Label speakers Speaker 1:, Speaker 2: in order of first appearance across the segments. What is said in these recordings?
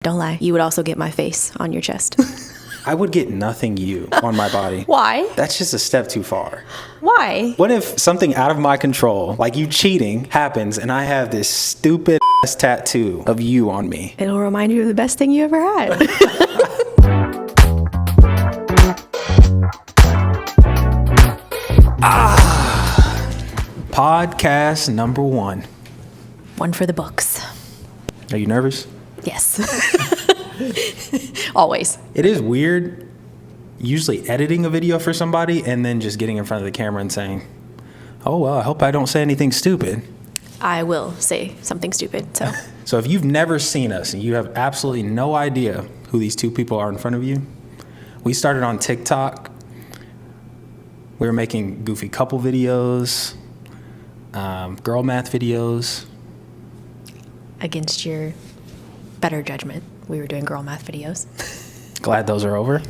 Speaker 1: Don't lie. You would also get my face on your chest.
Speaker 2: I would get nothing you on my body.
Speaker 1: Why?
Speaker 2: That's just a step too far.
Speaker 1: Why?
Speaker 2: What if something out of my control, like you cheating, happens and I have this stupid ass tattoo of you on me?
Speaker 1: It'll remind you of the best thing you ever had.
Speaker 2: Podcast number 1.
Speaker 1: One for the books.
Speaker 2: Are you nervous?
Speaker 1: Yes. Always.
Speaker 2: It is weird usually editing a video for somebody and then just getting in front of the camera and saying, oh, well, I hope I don't say anything stupid.
Speaker 1: I will say something stupid, so.
Speaker 2: So if you've never seen us and you have absolutely no idea who these two people are in front of you, we started on TikTok. We were making goofy couple videos, girl math videos.
Speaker 1: Against your better judgment, we were doing girl math videos.
Speaker 2: Glad those are over.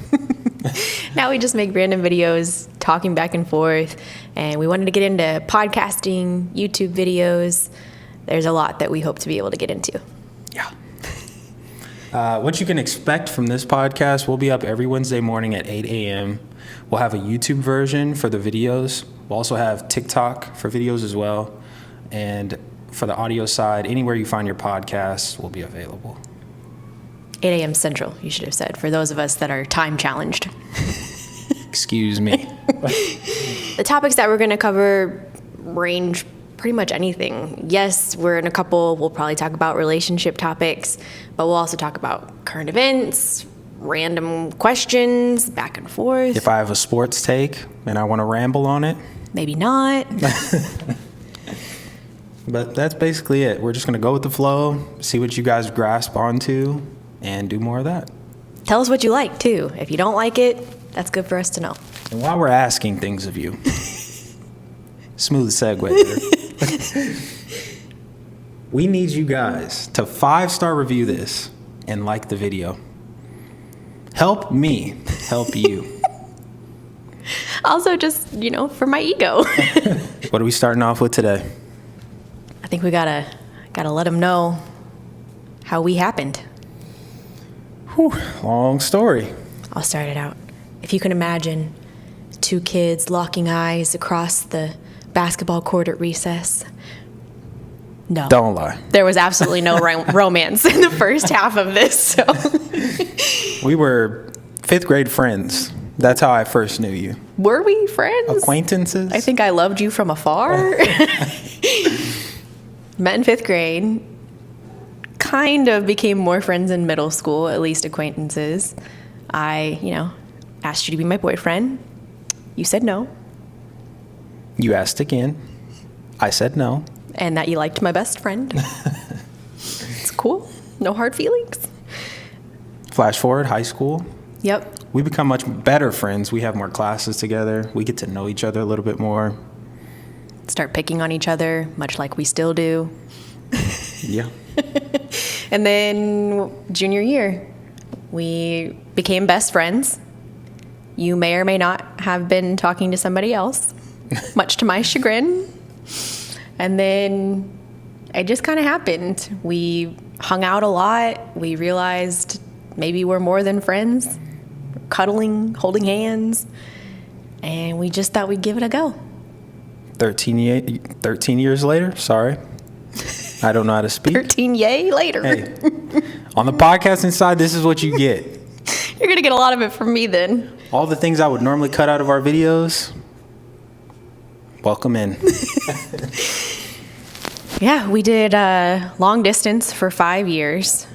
Speaker 1: Now we just make random videos, talking back and forth, and we wanted to get into podcasting, YouTube videos. There's a lot that we hope to be able to get into.
Speaker 2: Yeah. What you can expect from this podcast, we'll be up every Wednesday morning at 8 a.m. We'll have a YouTube version for the videos. We'll also have TikTok for videos as well. And for the audio side, anywhere you find your podcasts will be available.
Speaker 1: 8 a.m. Central, you should have said, for those of us that are time challenged.
Speaker 2: Excuse me.
Speaker 1: The topics that we're going to cover range pretty much anything. Yes, we're in a couple. We'll probably talk about relationship topics, but we'll also talk about current events, random questions, back and forth.
Speaker 2: If I have a sports take and I want to ramble on it.
Speaker 1: Maybe not.
Speaker 2: But that's basically it. We're just going to go with the flow, see what you guys grasp onto, and do more of that.
Speaker 1: Tell us what you like, too. If you don't like it, that's good for us to know.
Speaker 2: And while we're asking things of you, smooth segue there. We need you guys to 5-star review this and like the video. Help me help you.
Speaker 1: Also, just, for my ego.
Speaker 2: What are we starting off with today?
Speaker 1: I think we gotta let them know how we happened.
Speaker 2: Whew, long story.
Speaker 1: I'll start it out. If you can imagine 2 kids locking eyes across the basketball court at recess. No.
Speaker 2: Don't lie.
Speaker 1: There was absolutely no romance in the first half of this. So.
Speaker 2: We were 5th grade friends. That's how I first knew you.
Speaker 1: Were we friends?
Speaker 2: Acquaintances?
Speaker 1: I think I loved you from afar. Met in 5th grade. Kind of became more friends in middle school, at least acquaintances. I, asked you to be my boyfriend. You said no.
Speaker 2: You asked again. I said no.
Speaker 1: And that you liked my best friend. It's cool. No hard feelings.
Speaker 2: Flash forward, high school.
Speaker 1: Yep.
Speaker 2: We become much better friends. We have more classes together. We get to know each other a little bit more.
Speaker 1: Start picking on each other, much like we still do.
Speaker 2: Yeah.
Speaker 1: And then junior year, we became best friends. You may or may not have been talking to somebody else, much to my chagrin. And then it just kind of happened. We hung out a lot. We realized maybe we're more than friends, cuddling, holding hands. And we just thought we'd give it a go.
Speaker 2: 13 years later, sorry. I don't know how to speak.
Speaker 1: 13 yay later.
Speaker 2: Hey, on the podcasting side, this is what you get.
Speaker 1: You're going to get a lot of it from me then.
Speaker 2: All the things I would normally cut out of our videos, welcome in.
Speaker 1: Yeah, we did long distance for 5 years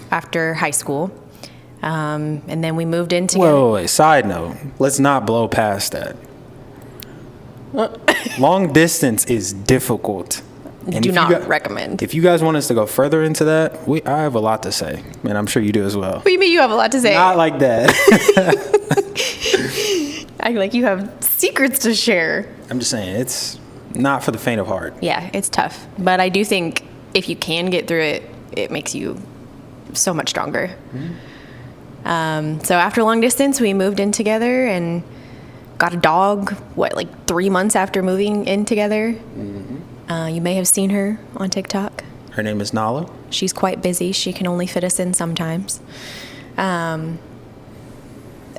Speaker 1: after high school. And then we moved in together.
Speaker 2: Wait. Side note, let's not blow past that. Long distance is difficult. And
Speaker 1: Do not recommend.
Speaker 2: If you guys want us to go further into that, I have a lot to say. And I'm sure you do as well.
Speaker 1: What do you mean you have a lot to say?
Speaker 2: Not like that.
Speaker 1: I like you have secrets to share.
Speaker 2: I'm just saying, it's not for the faint of heart.
Speaker 1: Yeah, it's tough. But I do think if you can get through it, it makes you so much stronger. Mm-hmm. So after long distance, we moved in together and got a dog, 3 months after moving in together? Mm-hmm. You may have seen her on TikTok.
Speaker 2: Her name is Nala.
Speaker 1: She's quite busy. She can only fit us in sometimes. And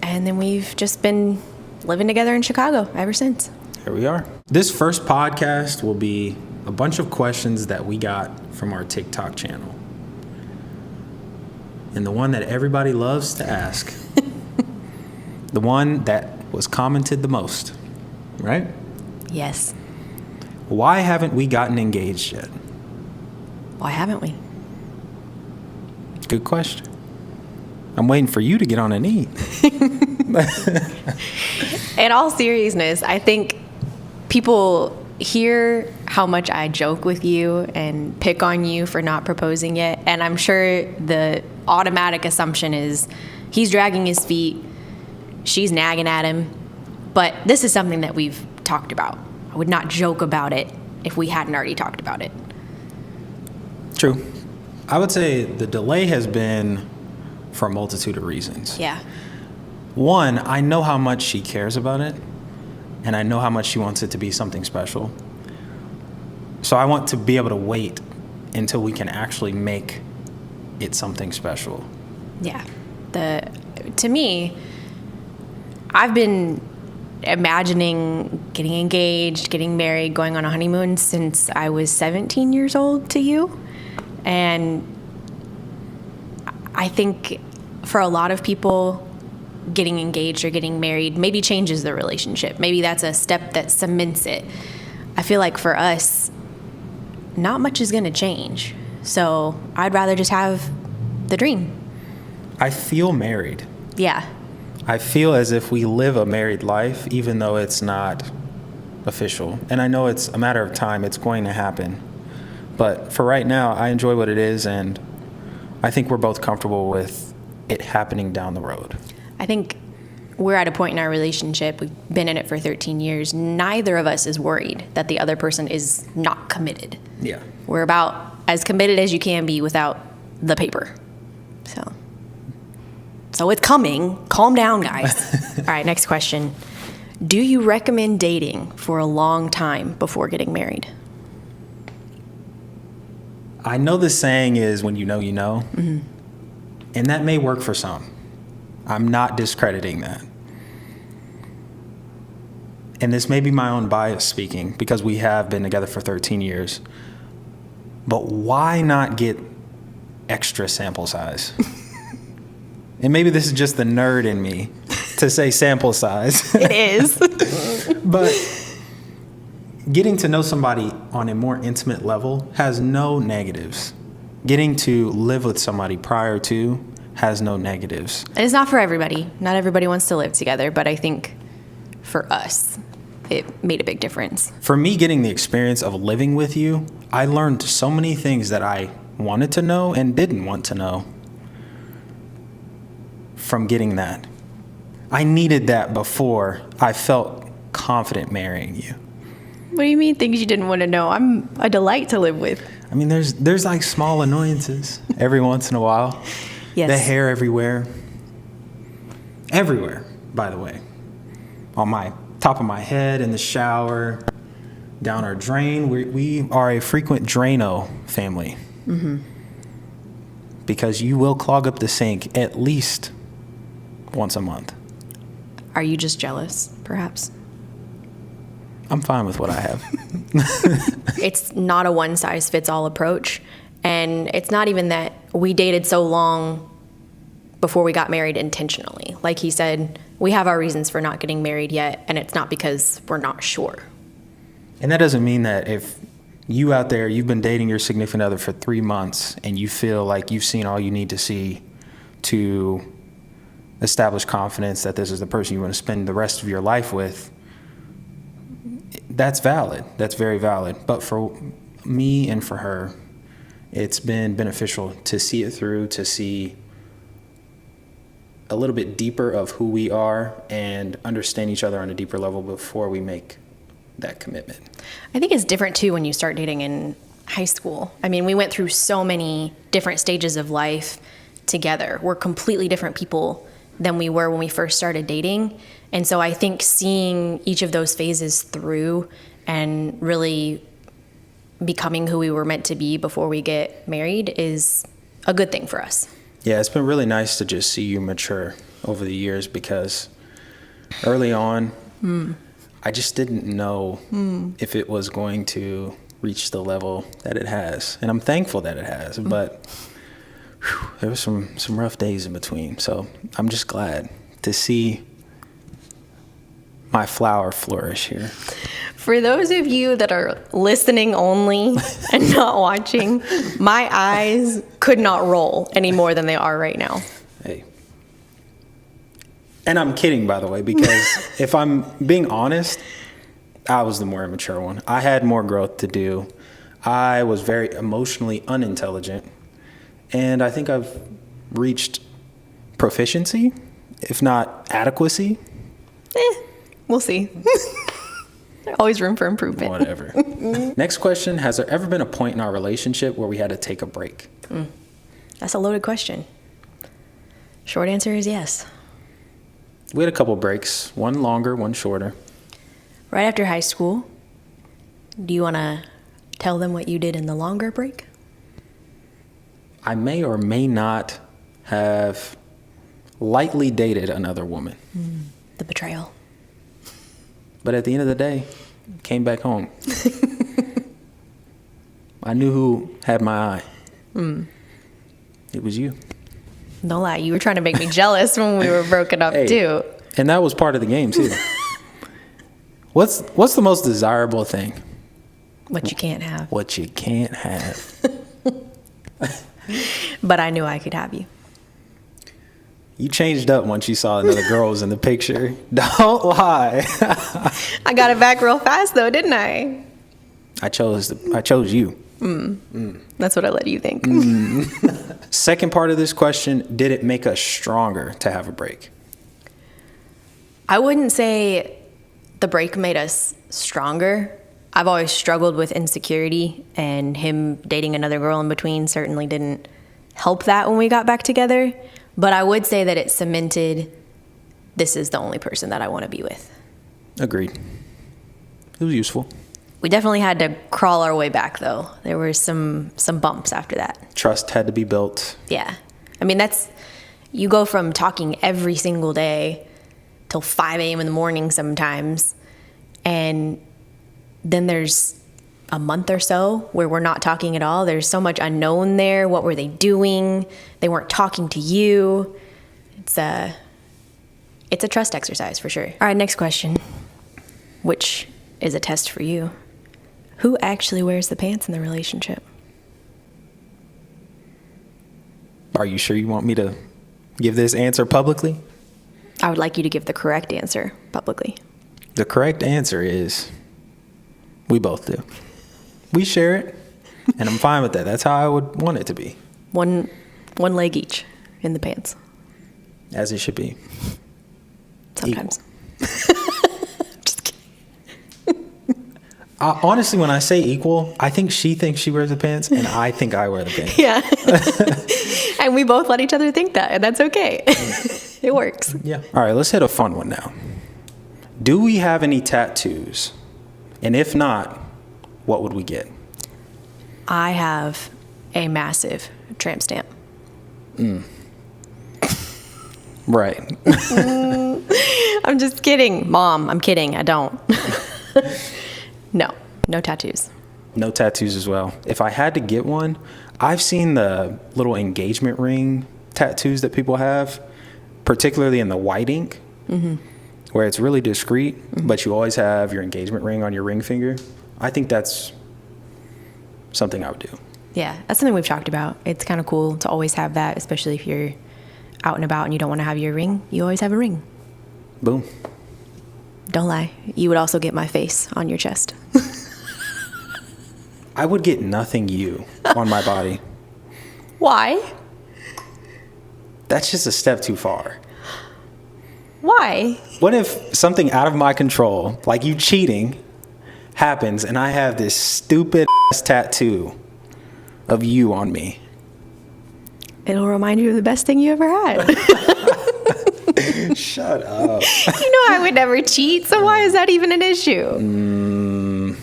Speaker 1: then we've just been living together in Chicago ever since.
Speaker 2: Here we are. This first podcast will be a bunch of questions that we got from our TikTok channel. And the one that everybody loves to ask. The one that was commented the most, right?
Speaker 1: Yes.
Speaker 2: Why haven't we gotten engaged yet?
Speaker 1: Why haven't we?
Speaker 2: Good question. I'm waiting for you to get on a knee.
Speaker 1: In all seriousness, I think people hear how much I joke with you and pick on you for not proposing yet. And I'm sure the automatic assumption is he's dragging his feet, she's nagging at him. But this is something that we've talked about. I would not joke about it if we hadn't already talked about it.
Speaker 2: True. I would say the delay has been for a multitude of reasons.
Speaker 1: Yeah.
Speaker 2: One, I know how much she cares about it, and I know how much she wants it to be something special. So I want to be able to wait until we can actually make it something special.
Speaker 1: Yeah. To me, I've been imagining getting engaged, getting married, going on a honeymoon since I was 17 years old to you. And I think for a lot of people, getting engaged or getting married maybe changes the relationship. Maybe that's a step that cements it. I feel like for us, not much is going to change. So I'd rather just have the dream.
Speaker 2: I feel married.
Speaker 1: Yeah.
Speaker 2: I feel as if we live a married life, even though it's not official. And I know it's a matter of time. It's going to happen. But for right now, I enjoy what it is, and I think we're both comfortable with it happening down the road.
Speaker 1: I think we're at a point in our relationship, we've been in it for 13 years, neither of us is worried that the other person is not committed.
Speaker 2: Yeah.
Speaker 1: We're about as committed as you can be without the paper. So it's coming. Calm down, guys. All right, next question. Do you recommend dating for a long time before getting married?
Speaker 2: I know the saying is when you know, you know.
Speaker 1: Mm-hmm.
Speaker 2: And that may work for some. I'm not discrediting that. And this may be my own bias speaking because we have been together for 13 years. But why not get extra sample size? And maybe this is just the nerd in me to say sample size.
Speaker 1: It is.
Speaker 2: But getting to know somebody on a more intimate level has no negatives. Getting to live with somebody prior to has no negatives.
Speaker 1: And it's not for everybody. Not everybody wants to live together, but I think for us, it made a big difference.
Speaker 2: For me, getting the experience of living with you, I learned so many things that I wanted to know and didn't want to know from getting that. I needed that before I felt confident marrying you.
Speaker 1: What do you mean things you didn't want to know? I'm a delight to live with.
Speaker 2: I mean, there's like small annoyances every once in a while.
Speaker 1: Yes.
Speaker 2: The hair everywhere. Everywhere, by the way. On my top of my head, in the shower, down our drain. We are a frequent Drano family. Mm-hmm. Because you will clog up the sink at least once a month.
Speaker 1: Are you just jealous, perhaps?
Speaker 2: I'm fine with what I have.
Speaker 1: It's not a one-size-fits-all approach. And it's not even that we dated so long before we got married intentionally. Like he said, we have our reasons for not getting married yet, and it's not because we're not sure.
Speaker 2: And that doesn't mean that if you out there, you've been dating your significant other for 3 months and you feel like you've seen all you need to see to establish confidence that this is the person you want to spend the rest of your life with, that's valid. That's very valid. But for me and for her, it's been beneficial to see it through, to see a little bit deeper of who we are and understand each other on a deeper level before we make that commitment.
Speaker 1: I think it's different too when you start dating in high school. I mean, we went through so many different stages of life together. We're completely different people than we were when we first started dating. And so I think seeing each of those phases through and really becoming who we were meant to be before we get married is a good thing for us.
Speaker 2: Yeah, it's been really nice to just see you mature over the years, because early on, I just didn't know if it was going to reach the level that it has. And I'm thankful that it has, but there was some rough days in between. So I'm just glad to see my flower flourish here.
Speaker 1: For those of you that are listening only and not watching, my eyes could not roll any more than they are right now.
Speaker 2: Hey. And I'm kidding, by the way, because if I'm being honest, I was the more immature one. I had more growth to do. I was very emotionally unintelligent. And I think I've reached proficiency, if not adequacy.
Speaker 1: We'll see. Always room for improvement.
Speaker 2: Whatever. Next question. Has there ever been a point in our relationship where we had to take a break?
Speaker 1: That's a loaded question. Short answer is yes.
Speaker 2: We had a couple breaks, one longer, one shorter.
Speaker 1: Right after high school, do you want to tell them what you did in the longer break?
Speaker 2: I may or may not have lightly dated another woman.
Speaker 1: The betrayal.
Speaker 2: But at the end of the day, came back home. I knew who had my eye. It was you.
Speaker 1: Don't lie, you were trying to make me jealous when we were broken up too.
Speaker 2: And that was part of the game too. What's the most desirable thing?
Speaker 1: What you can't have.
Speaker 2: What you can't have.
Speaker 1: But I knew I could have you.
Speaker 2: You changed up once you saw another girl was in the picture. Don't lie.
Speaker 1: I got it back real fast though, didn't I?
Speaker 2: I chose you.
Speaker 1: That's what I let you think.
Speaker 2: Second part of this question, did it make us stronger to have a break?
Speaker 1: I wouldn't say the break made us stronger. I've always struggled with insecurity, and him dating another girl in between certainly didn't help that when we got back together. But I would say that it cemented, this is the only person that I want to be with.
Speaker 2: Agreed. It was useful.
Speaker 1: We definitely had to crawl our way back, though. There were some bumps after that.
Speaker 2: Trust had to be built.
Speaker 1: Yeah. I mean, you go from talking every single day till 5 a.m. in the morning sometimes, and then there's a month or so where we're not talking at all. There's so much unknown there. What were they doing? They weren't talking to you. It's a trust exercise for sure. All right, next question, which is a test for you. Who actually wears the pants in the relationship?
Speaker 2: Are you sure you want me to give this answer publicly?
Speaker 1: I would like you to give the correct answer publicly.
Speaker 2: The correct answer is we both do. We share it, and I'm fine with that. That's how I would want it to be.
Speaker 1: One leg each in the pants.
Speaker 2: As it should be.
Speaker 1: Sometimes. Just kidding.
Speaker 2: Honestly, when I say equal, I think she thinks she wears the pants, and I think I wear the pants.
Speaker 1: Yeah. And we both let each other think that, and that's okay. It works.
Speaker 2: Yeah. All right, let's hit a fun one now. Do we have any tattoos? And if not, what would we get?
Speaker 1: I have a massive tramp stamp.
Speaker 2: Right.
Speaker 1: I'm just kidding. Mom, I'm kidding. I don't. No tattoos.
Speaker 2: No tattoos as well. If I had to get one, I've seen the little engagement ring tattoos that people have, particularly in the white ink, where it's really discreet, but you always have your engagement ring on your ring finger. I think that's something I would do.
Speaker 1: Yeah, that's something we've talked about. It's kind of cool to always have that, especially if you're out and about and you don't want to have your ring. You always have a ring.
Speaker 2: Boom.
Speaker 1: Don't lie. You would also get my face on your chest.
Speaker 2: I would get nothing you on my body.
Speaker 1: Why?
Speaker 2: That's just a step too far.
Speaker 1: Why?
Speaker 2: What if something out of my control, like you cheating, happens and I have this stupid ass tattoo of you on me?
Speaker 1: It'll remind you of the best thing you ever had.
Speaker 2: Shut up.
Speaker 1: You know I would never cheat, so why is that even an issue?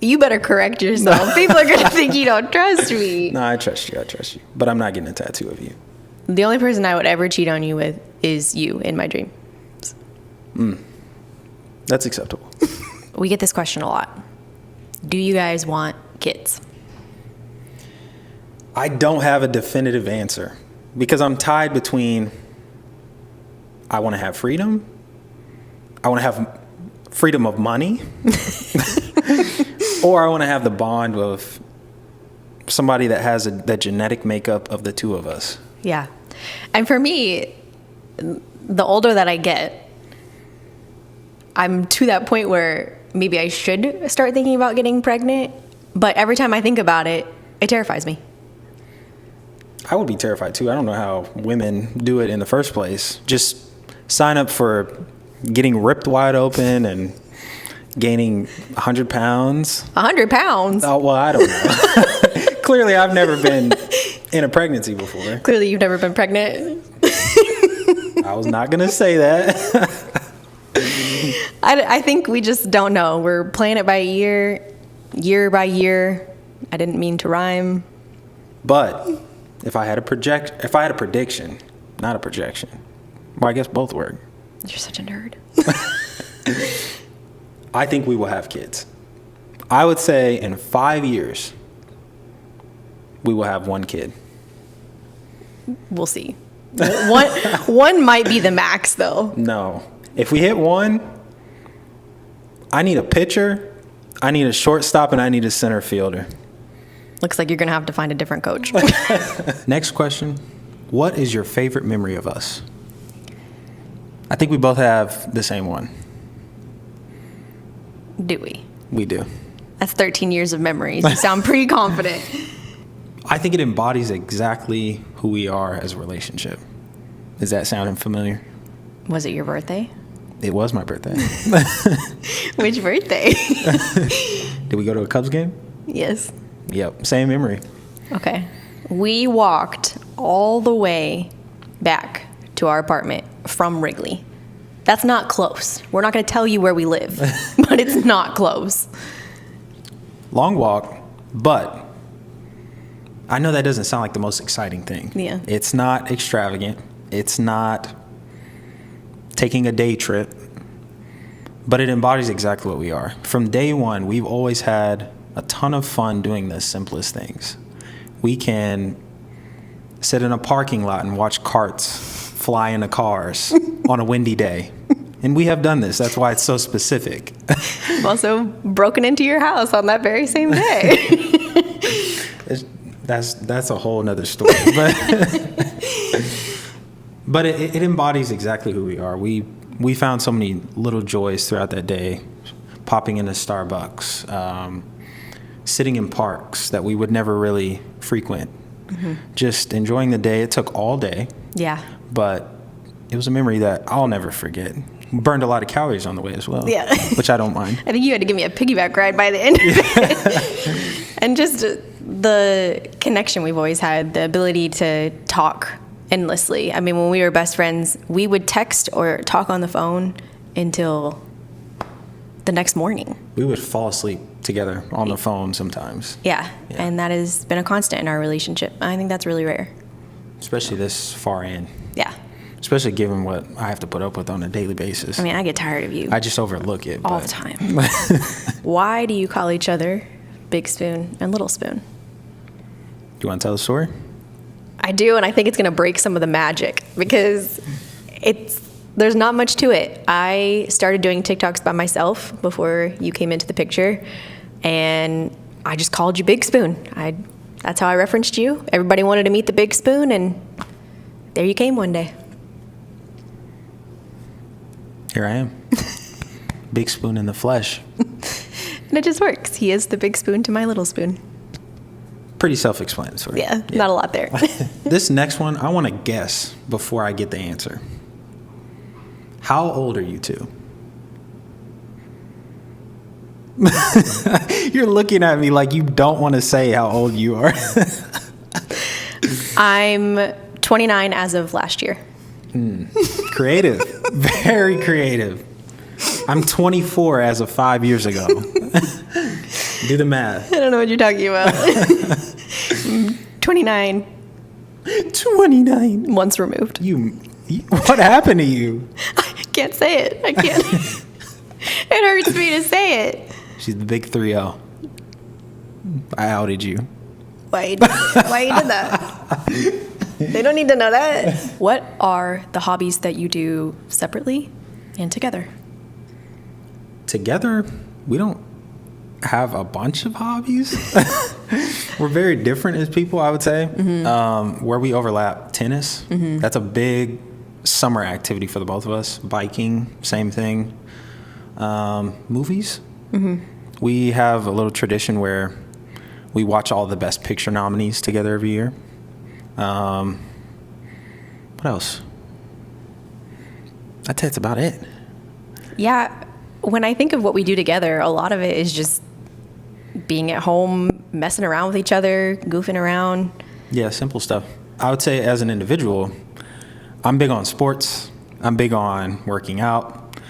Speaker 1: You better correct yourself. People are going to think you don't trust me.
Speaker 2: No, I trust you. But I'm not getting a tattoo of you.
Speaker 1: The only person I would ever cheat on you with is you in my dream.
Speaker 2: That's acceptable.
Speaker 1: We get this question a lot. Do you guys want kids?
Speaker 2: I don't have a definitive answer because I'm tied between I want to have freedom. I want to have freedom of money. Or I want to have the bond of somebody that has the genetic makeup of the two of us.
Speaker 1: Yeah. And for me, the older that I get, I'm to that point where maybe I should start thinking about getting pregnant. But every time I think about it, it terrifies me.
Speaker 2: I would be terrified too. I don't know how women do it in the first place. Just sign up for getting ripped wide open and gaining 100 pounds.
Speaker 1: 100 pounds?
Speaker 2: Oh, well, I don't know. Clearly, I've never been in a pregnancy before.
Speaker 1: Clearly, you've never been pregnant.
Speaker 2: I was not going to say that.
Speaker 1: I think we just don't know. We're playing it by ear, year by year. I didn't mean to rhyme.
Speaker 2: But if I had a prediction, not a projection, well, I guess both work.
Speaker 1: You're such a nerd.
Speaker 2: I think we will have kids. I would say in 5 years, we will have one kid.
Speaker 1: We'll see. One might be the max, though.
Speaker 2: No. If we hit one, I need a pitcher, I need a shortstop, and I need a center fielder.
Speaker 1: Looks like you're going to have to find a different coach.
Speaker 2: Next question. What is your favorite memory of us? I think we both have the same one.
Speaker 1: Do we?
Speaker 2: We do.
Speaker 1: That's 13 years of memories. You sound pretty confident.
Speaker 2: I think it embodies exactly who we are as a relationship. Is that sounding familiar?
Speaker 1: Was it your birthday?
Speaker 2: It was my birthday.
Speaker 1: Which birthday?
Speaker 2: Did we go to a Cubs game?
Speaker 1: Yes.
Speaker 2: Yep, same memory.
Speaker 1: Okay. We walked all the way back to our apartment from Wrigley. That's not close. We're not going to tell you where we live, but it's not close.
Speaker 2: Long walk, but I know that doesn't sound like the most exciting thing.
Speaker 1: Yeah.
Speaker 2: It's not extravagant. It's not taking a day trip, but it embodies exactly what we are. From day one, we've always had a ton of fun doing the simplest things. We can sit in a parking lot and watch carts fly into cars on a windy day. And we have done this. That's why it's so specific.
Speaker 1: I've also broken into your house on that very same day.
Speaker 2: That's a whole nother story. But it embodies exactly who we are. We found so many little joys throughout that day. Popping into Starbucks, sitting in parks that we would never really frequent. Mm-hmm. Just enjoying the day. It took all day.
Speaker 1: Yeah.
Speaker 2: But it was a memory that I'll never forget. Burned a lot of calories on the way as well.
Speaker 1: Yeah.
Speaker 2: Which I don't mind.
Speaker 1: I think you had to give me a piggyback ride by the end of it. And just the connection we've always had, the ability to talk endlessly. I mean, when we were best friends, we would text or talk on the phone until the next morning.
Speaker 2: We would fall asleep together on the phone sometimes.
Speaker 1: Yeah. And that has been a constant in our relationship. I think that's really rare.
Speaker 2: Especially this far in.
Speaker 1: Yeah.
Speaker 2: Especially given what I have to put up with on a daily basis.
Speaker 1: I mean, I get tired of you.
Speaker 2: I just overlook it.
Speaker 1: All the time. Why do you call each other Big Spoon and Little Spoon?
Speaker 2: Do you want to tell the story?
Speaker 1: I do, and I think it's going to break some of the magic because there's not much to it. I started doing TikToks by myself before you came into the picture, and I just called you Big Spoon. That's how I referenced you. Everybody wanted to meet the Big Spoon, and there you came one day.
Speaker 2: Here I am. Big Spoon in the flesh.
Speaker 1: And it just works. He is the Big Spoon to my Little Spoon.
Speaker 2: Pretty self-explanatory.
Speaker 1: Yeah, not a lot there.
Speaker 2: This next one, I want to guess before I get the answer. How old are you two? You're looking at me like you don't want to say how old you are.
Speaker 1: I'm 29 as of last year.
Speaker 2: Creative. Very creative. I'm 24 as of 5 years ago. Do the math.
Speaker 1: I don't know what you're talking about. 29.
Speaker 2: 29.
Speaker 1: Once removed.
Speaker 2: What happened to you?
Speaker 1: I can't say it. I can't. It hurts me to say it.
Speaker 2: She's the big 3-0. I outed you.
Speaker 1: Why you did that? They don't need to know that. What are the hobbies that you do separately and together?
Speaker 2: Together, we don't have a bunch of hobbies. We're very different as people, I would say. Where we overlap, tennis. That's a big summer activity for the both of us. Biking, same thing. Movies. We have a little tradition where we watch all the Best Picture nominees together every year. What else? I'd say that's about it.
Speaker 1: Yeah, when I think of what we do together, a lot of it is just being at home, messing around with each other, goofing around.
Speaker 2: Yeah, simple stuff. I would say as an individual, I'm big on sports. I'm big on working out.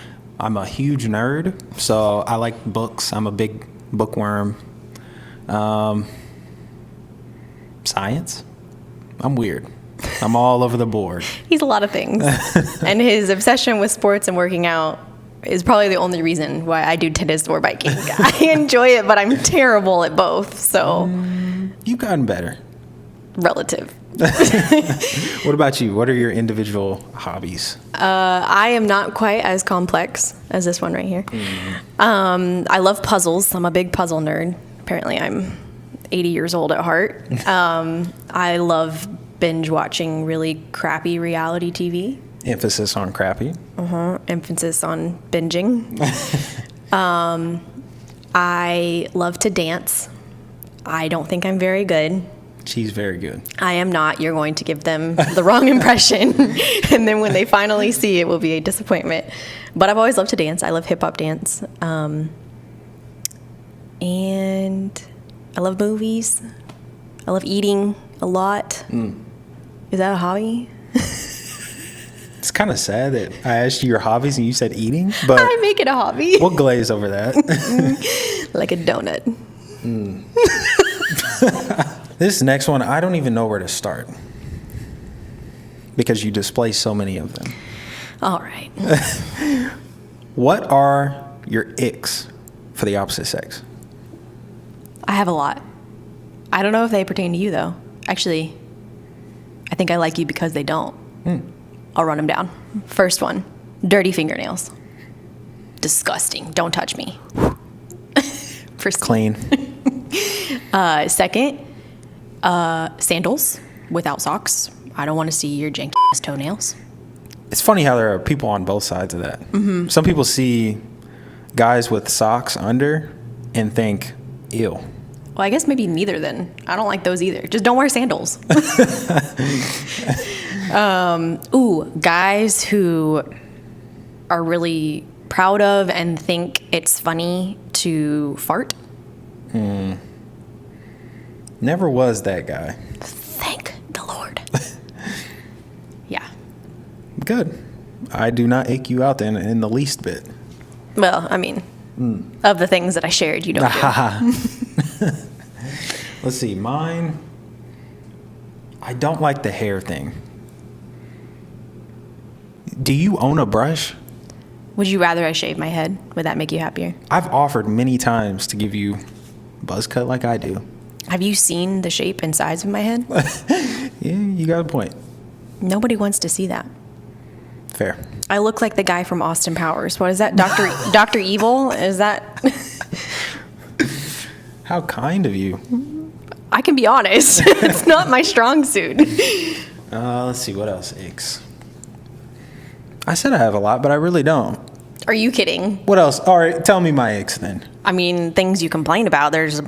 Speaker 2: I'm a huge nerd, so I like books. I'm a big bookworm. Science. I'm weird. I'm all over the board.
Speaker 1: He's a lot of things. And his obsession with sports and working out is probably the only reason why I do tennis or biking. I enjoy it, but I'm terrible at both, so.
Speaker 2: You've gotten better.
Speaker 1: Relative.
Speaker 2: What about you? What are your individual hobbies?
Speaker 1: I am not quite as complex as this one right here. I love puzzles. I'm a big puzzle nerd. Apparently, I'm 80 years old at heart. I love binge watching really crappy reality TV.
Speaker 2: Emphasis on crappy.
Speaker 1: Emphasis on binging. I love to dance. I don't think I'm very good.
Speaker 2: She's very good.
Speaker 1: I am not. You're going to give them the wrong impression. And then when they finally see it, will be a disappointment. But I've always loved to dance. I love hip-hop dance. And I love movies. I love eating a lot. Is that a hobby?
Speaker 2: It's kind of sad that I asked you your hobbies and you said eating, but
Speaker 1: I make it a hobby.
Speaker 2: we'll glaze over that.
Speaker 1: Like a donut.
Speaker 2: This next one, I don't even know where to start because you display so many of them.
Speaker 1: All right.
Speaker 2: What are your icks for the opposite sex?
Speaker 1: I have a lot. I don't know if they pertain to you, though. Actually, I think I like you because they don't. I'll run them down. First one, dirty fingernails. Disgusting. Don't touch me.
Speaker 2: Clean.
Speaker 1: Second, sandals without socks. I don't want to see your janky ass toenails.
Speaker 2: It's funny how there are people on both sides of that. Some people see guys with socks under and think, ew.
Speaker 1: Well, I guess maybe neither then. I don't like those either. Just don't wear sandals. Guys who are really proud of and think it's funny to fart.
Speaker 2: Never was that guy.
Speaker 1: Thank the Lord. Yeah.
Speaker 2: Good. I do not ache you out then in the least bit.
Speaker 1: Well, I mean, of the things that I shared, you don't do.
Speaker 2: Let's see. Mine, I don't like the hair thing. Do you own a brush?
Speaker 1: Would you rather I shave my head? Would that make you happier?
Speaker 2: I've offered many times to give you a buzz cut like I do.
Speaker 1: Have you seen the shape and size of my head?
Speaker 2: Yeah, you got a point.
Speaker 1: Nobody wants to see that.
Speaker 2: Fair.
Speaker 1: I look like the guy from Austin Powers. What is that? Dr. Evil? Is that?
Speaker 2: How kind of you.
Speaker 1: I can be honest. It's not my strong suit.
Speaker 2: Let's see. What else? Icks. I said I have a lot, but I really don't.
Speaker 1: Are you kidding?
Speaker 2: What else? All right, tell me my icks then.
Speaker 1: I mean, things you complain about, there's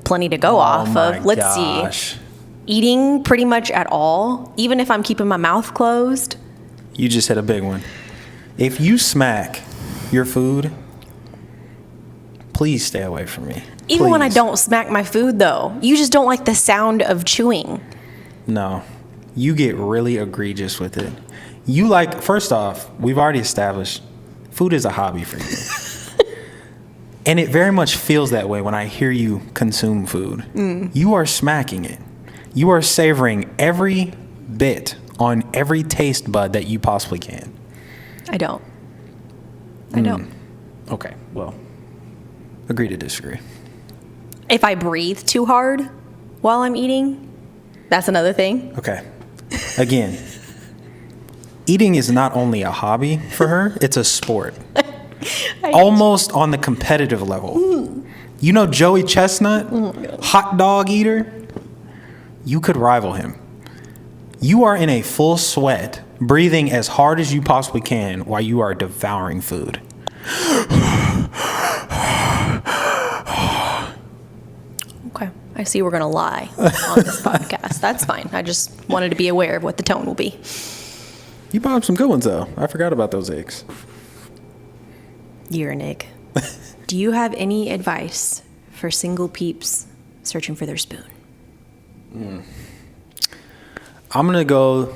Speaker 1: plenty to go off of. Let's see. Eating pretty much at all, even if I'm keeping my mouth closed.
Speaker 2: You just hit a big one. If you smack your food, please stay away from me.
Speaker 1: Even when I
Speaker 2: Please.
Speaker 1: don't smack my food, though. You just don't like the sound of chewing.
Speaker 2: No. You get really egregious with it. You like, first off, we've already established food is a hobby for you. And it very much feels that way when I hear you consume food. You are smacking it. You are savoring every bit on every taste bud that you possibly can.
Speaker 1: I don't. I don't.
Speaker 2: Okay, well, agree to disagree.
Speaker 1: If I breathe too hard while I'm eating, that's another thing.
Speaker 2: Okay. Again, eating is not only a hobby for her, it's a sport. Almost on the competitive level. You know Joey Chestnut, hot dog eater? You could rival him. You are in a full sweat, breathing as hard as you possibly can while you are devouring food.
Speaker 1: Okay. I see we're going to lie on this podcast. That's fine. I just wanted to be aware of what the tone will be.
Speaker 2: You bought up some good ones, though. I forgot about those eggs.
Speaker 1: You're an egg. Do you have any advice for single peeps searching for their spoon?
Speaker 2: I'm going to go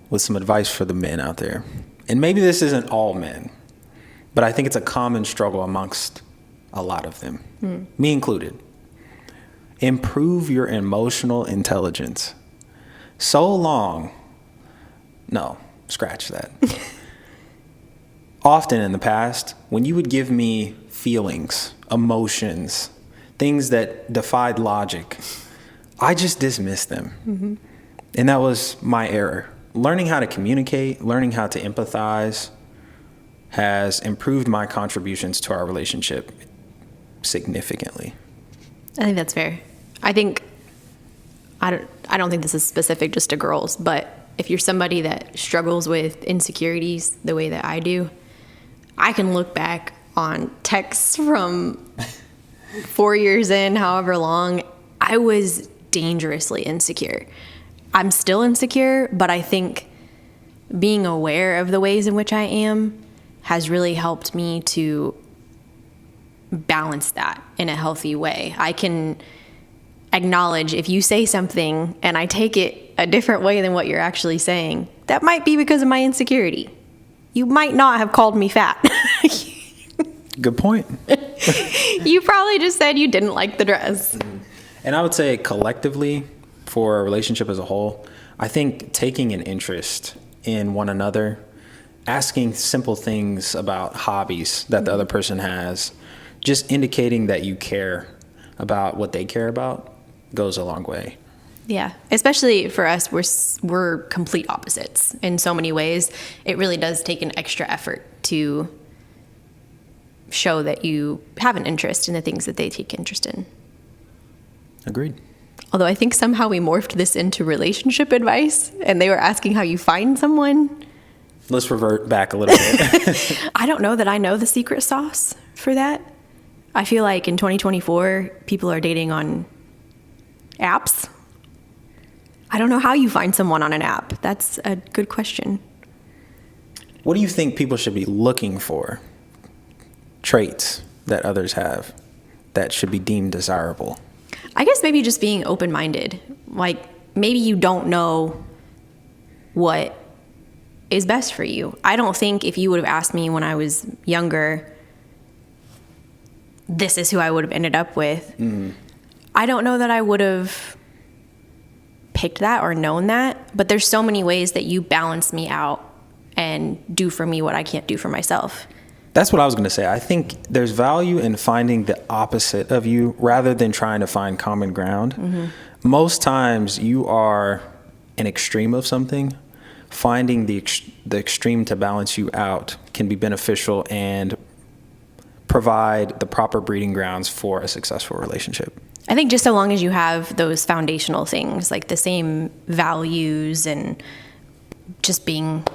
Speaker 2: with some advice for the men out there. And maybe this isn't all men, but I think it's a common struggle amongst a lot of them, me included. Improve your emotional intelligence. No, scratch that. Often in the past, when you would give me feelings, emotions, things that defied logic, I just dismissed them. And that was my error. Learning how to communicate, learning how to empathize has improved my contributions to our relationship significantly.
Speaker 1: I think that's fair. I don't think this is specific just to girls, but if you're somebody that struggles with insecurities the way that I do, I can look back on texts from 4 years in, however long, I was dangerously insecure. I'm still insecure, but I think being aware of the ways in which I am has really helped me to balance that in a healthy way. I can acknowledge if you say something and I take it a different way than what you're actually saying, that might be because of my insecurity. You might not have called me fat.
Speaker 2: Good point.
Speaker 1: You probably just said you didn't like the dress.
Speaker 2: And I would say collectively, for a relationship as a whole, I think taking an interest in one another, asking simple things about hobbies that the other person has, just indicating that you care about what they care about goes a long way.
Speaker 1: Yeah, especially for us, we're complete opposites in so many ways. It really does take an extra effort to show that you have an interest in the things that they take interest in.
Speaker 2: Agreed.
Speaker 1: Although I think somehow we morphed this into relationship advice, and they were asking how you find someone.
Speaker 2: Let's revert back a little bit.
Speaker 1: I don't know that I know the secret sauce for that. I feel like in 2024, people are dating on apps. I don't know how you find someone on an app. That's a good question.
Speaker 2: What do you think people should be looking for? Traits that others have that should be deemed desirable?
Speaker 1: I guess maybe just being open-minded. Like, maybe you don't know what is best for you. I don't think if you would have asked me when I was younger, this is who I would have ended up with. I don't know that I would have picked that or known that, but there's so many ways that you balance me out and do for me what I can't do for myself.
Speaker 2: That's what I was going to say. I think there's value in finding the opposite of you rather than trying to find common ground. Most times you are an extreme of something. Finding the extreme to balance you out can be beneficial and provide the proper breeding grounds for a successful relationship.
Speaker 1: I think just so long as you have those foundational things, like the same values and just being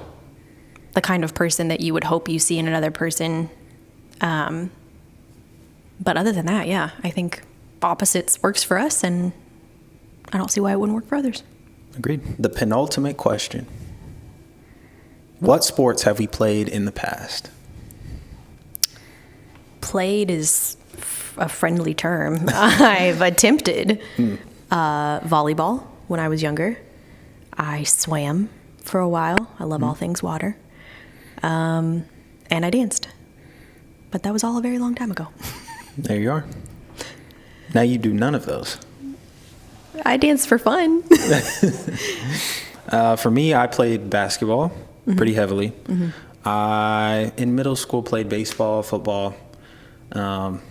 Speaker 1: the kind of person that you would hope you see in another person. But other than that, yeah, I think opposites works for us, and I don't see why it wouldn't work for others. Agreed.
Speaker 2: The penultimate question. What sports have we played in the past?
Speaker 1: Played is a friendly term. I've attempted volleyball when I was younger. I swam for a while. I love all things water. And I danced. But that was all a very long time ago.
Speaker 2: There you are. Now you do none of those.
Speaker 1: I dance for fun.
Speaker 2: For me, I played basketball pretty heavily. I, in middle school, played baseball, football, but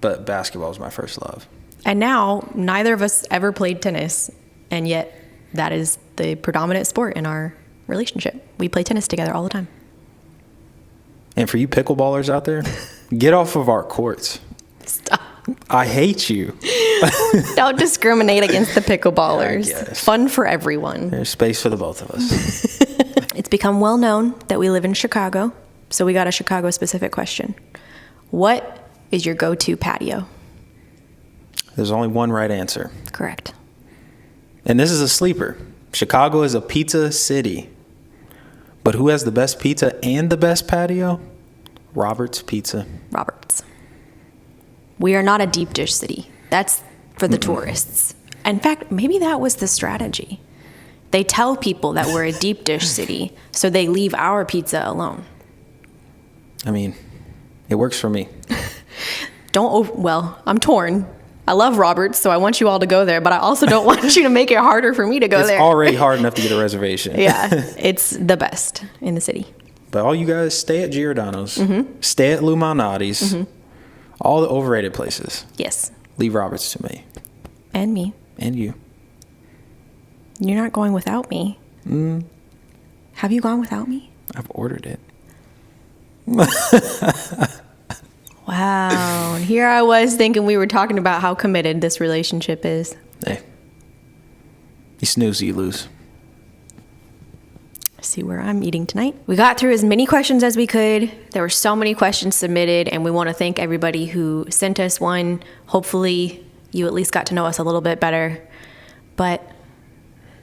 Speaker 2: basketball was my first love.
Speaker 1: And now, neither of us ever played tennis, and yet that is the predominant sport in our relationship. We play tennis together all the time.
Speaker 2: And for you pickleballers out there, get off of our courts.
Speaker 1: Stop.
Speaker 2: I hate you.
Speaker 1: Don't discriminate against the pickleballers.
Speaker 2: I guess.
Speaker 1: Fun for everyone.
Speaker 2: There's space for the both of us.
Speaker 1: It's become well known that we live in Chicago, so we got a Chicago-specific question. What is your go-to patio?
Speaker 2: There's only one right answer.
Speaker 1: Correct.
Speaker 2: And this is a sleeper. Chicago is a pizza city. But who has the best pizza and the best patio? Robert's Pizza.
Speaker 1: Roberts. We are not a deep dish city. That's for the tourists. In fact, maybe that was the strategy. They tell people that we're a deep dish city, so they leave our pizza alone.
Speaker 2: I mean, it works for me.
Speaker 1: Well, I'm torn. I love Roberts, so I want you all to go there, but I also don't want you to make it harder for me to go there.
Speaker 2: It's already hard enough to get a reservation.
Speaker 1: Yeah, it's the best in the city.
Speaker 2: But all you guys, stay at Giordano's. Stay at Lou Malnati's. All the overrated places.
Speaker 1: Yes.
Speaker 2: Leave Roberts to me.
Speaker 1: And me.
Speaker 2: And you.
Speaker 1: You're not going without me. Have you gone without me?
Speaker 2: I've ordered it.
Speaker 1: Wow. And here I was thinking we were talking about how committed this relationship is.
Speaker 2: Hey. You snooze, you lose.
Speaker 1: See where I'm eating tonight. We got through as many questions as we could. There were so many questions submitted, and we want to thank everybody who sent us one. Hopefully, you at least got to know us a little bit better. But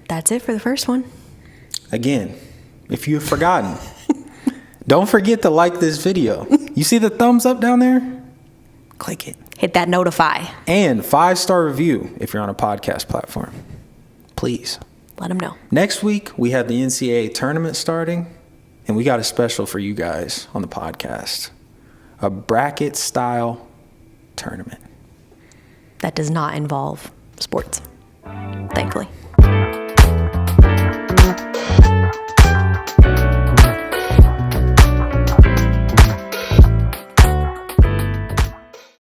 Speaker 1: that's it for the first one.
Speaker 2: Again, if you've forgotten, don't forget to like this video. You see the thumbs up down there? Click it.
Speaker 1: Hit that notify.
Speaker 2: And 5-star review if you're on a podcast platform. Please.
Speaker 1: Let them know.
Speaker 2: Next week, we have the NCAA tournament starting, and we got a special for you guys on the podcast. A bracket-style tournament.
Speaker 1: That does not involve sports, thankfully.